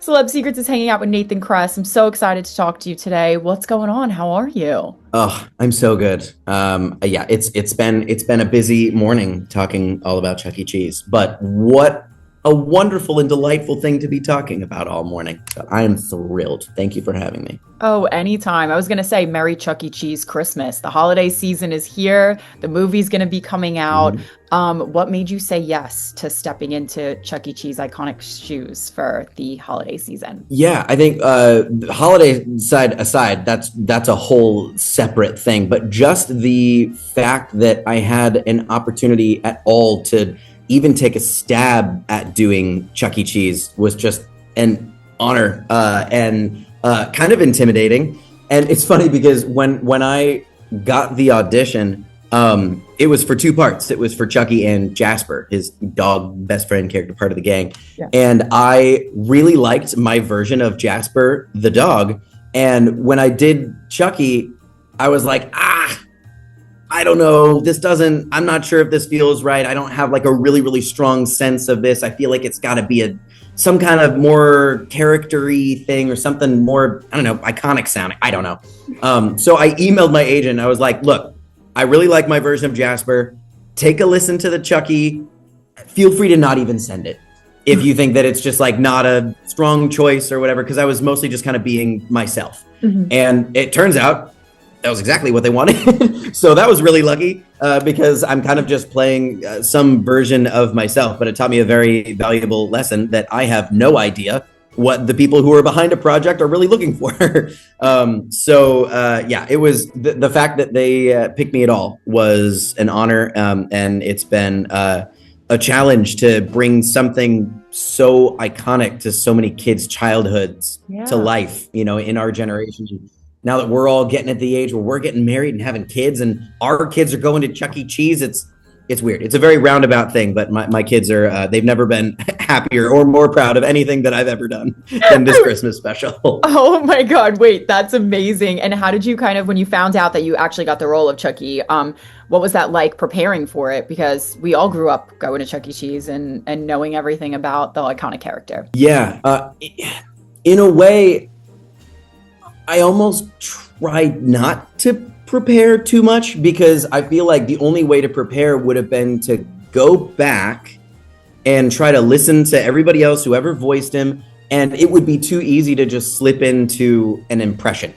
Celeb Secrets is hanging out with Nathan Kress. I'm so excited to talk to you today. What's going on? How are you? Oh, I'm so good. Yeah, it's been a busy morning talking all about Chuck E. Cheese, but what a wonderful and delightful thing to be talking about all morning. So I am thrilled. Thank you for having me. Oh, anytime. I was going to say Merry Chuck E. Cheese Christmas. The holiday season is here. The movie's going to be coming out. Mhm. What made you say yes to stepping into Chuck E. Cheese iconic shoes for the holiday season? Yeah, I think the holiday side aside, that's a whole separate thing. But just the fact that I had an opportunity at all to even take a stab at doing Chuck E. Cheese was just an honor and kind of intimidating. And it's funny because when I got the audition, it was for two parts. It was for Chucky and Jasper, his dog best friend character, part of the gang. Yeah. And I really liked my version of Jasper the dog. And when I did Chucky, I was like, I don't know. I'm not sure if this feels right. I don't have like a really, really strong sense of this. I feel like it's got to be some kind of more character-y thing or something more, I don't know, iconic sounding. I don't know. So I emailed my agent. I was like, look, I really like my version of Jasper. Take a listen to the Chucky. Feel free to not even send it if you think that it's just like not a strong choice or whatever, because I was mostly just kind of being myself. Mhm. And it turns out that was exactly what they wanted. So that was really lucky because I'm kind of just playing some version of myself, but it taught me a very valuable lesson that I have no idea what the people who are behind a project are really looking for. Yeah, it was the fact that they picked me at all was an honor. And it's been a challenge to bring something so iconic to so many kids' childhoods to Yeah. life, in our generation. Now that we're all getting at the age where we're getting married and having kids and our kids are going to Chuck E. Cheese, it's weird. It's a very roundabout thing, but my kids are they've never been happier or more proud of anything that I've ever done than this Christmas special. Oh my God, wait, that's amazing. And how did you kind of, when you found out that you actually got the role of Chucky, what was that like preparing for it? Because we all grew up going to Chuck E. Cheese and knowing everything about the iconic character. Yeah, in a way, I almost tried not to prepare too much because I feel like the only way to prepare would have been to go back and try to listen to everybody else, whoever voiced him, and it would be too easy to just slip into an impression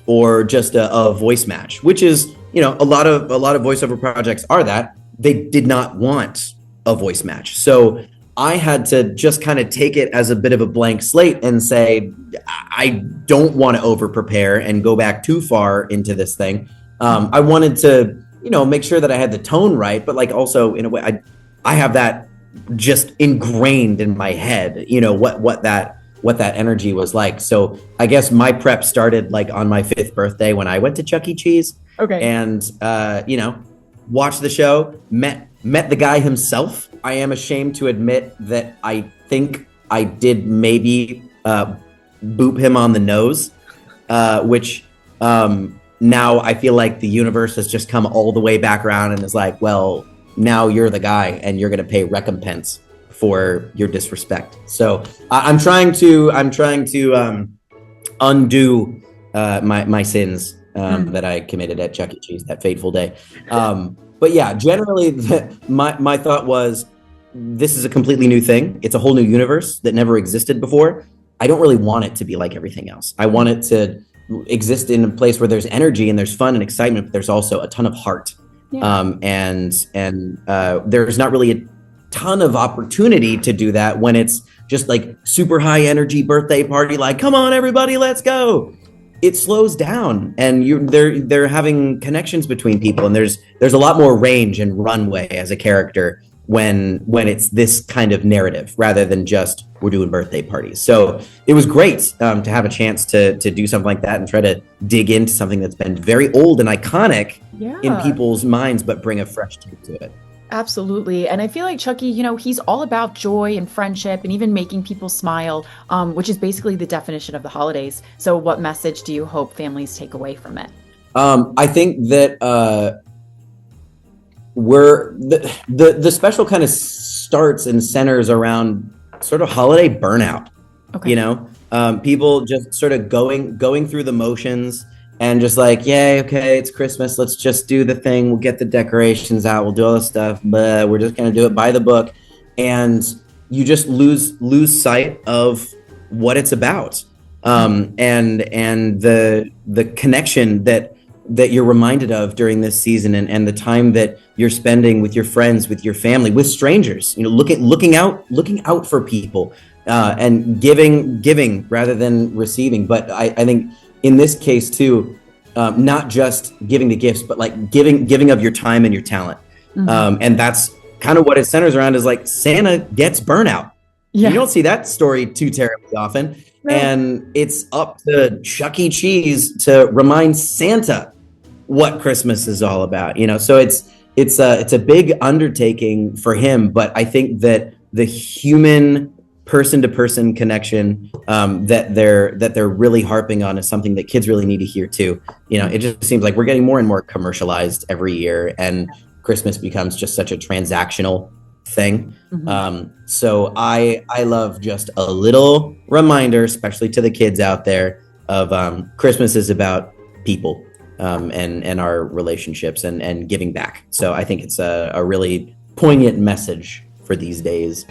or just a voice match, which is, a lot of voiceover projects are that. They did not want a voice match. So I had to just kind of take it as a bit of a blank slate and say, I don't want to over prepare and go back too far into this thing. I wanted to, make sure that I had the tone right, but like also in a way, I have that just ingrained in my head, what that energy was like. So I guess my prep started like on my 5th birthday when I went to Chuck E. Cheese Okay. and, watched the show, met the guy himself. I am ashamed to admit that I think I did maybe boop him on the nose, which now I feel like the universe has just come all the way back around and is like, well, now you're the guy and you're going to pay recompense for your disrespect. So I'm trying to undo my sins that I committed at Chuck E. Cheese that fateful day. But yeah, generally, my thought was, this is a completely new thing. It's a whole new universe that never existed before. I don't really want it to be like everything else. I want it to exist in a place where there's energy and there's fun and excitement, but there's also a ton of heart. Yeah. And there's not really a ton of opportunity to do that when it's just like super high energy birthday party, like, come on, everybody, let's go. It slows down and they're having connections between people, and there's a lot more range and runway as a character when it's this kind of narrative rather than just we're doing birthday parties. So it was great to have a chance to do something like that and try to dig into something that's been very old and iconic Yeah. in people's minds, but bring a fresh take to it. Absolutely. And I feel like Chucky, he's all about joy and friendship and even making people smile, which is basically the definition of the holidays. So what message do you hope families take away from it? I think that we're the special kind of starts and centers around sort of holiday burnout Okay. People just sort of going through the motions and just like, yay, okay, it's Christmas, let's just do the thing, we'll get the decorations out, we'll do all this stuff, but we're just going to do it by the book. And you just lose sight of what it's about. And the connection that you're reminded of during this season, and the time that you're spending with your friends, with your family, with strangers, looking out for people, and giving rather than receiving. But I think in this case too, not just giving the gifts, but like giving of your time and your talent. And that's kind of what it centers around, is like Santa gets burnout. Yeah. You don't see that story too terribly often. No. And it's up to Chuck E. Cheese to remind Santa what Christmas is all about. So it's a big undertaking for him, but I think that the human person-to-person connection that they're really harping on is something that kids really need to hear too. It just seems like we're getting more and more commercialized every year, and Christmas becomes just such a transactional thing. So I love just a little reminder, especially to the kids out there, of Christmas is about people, and our relationships, and giving back. So I think it's a really poignant message for these days.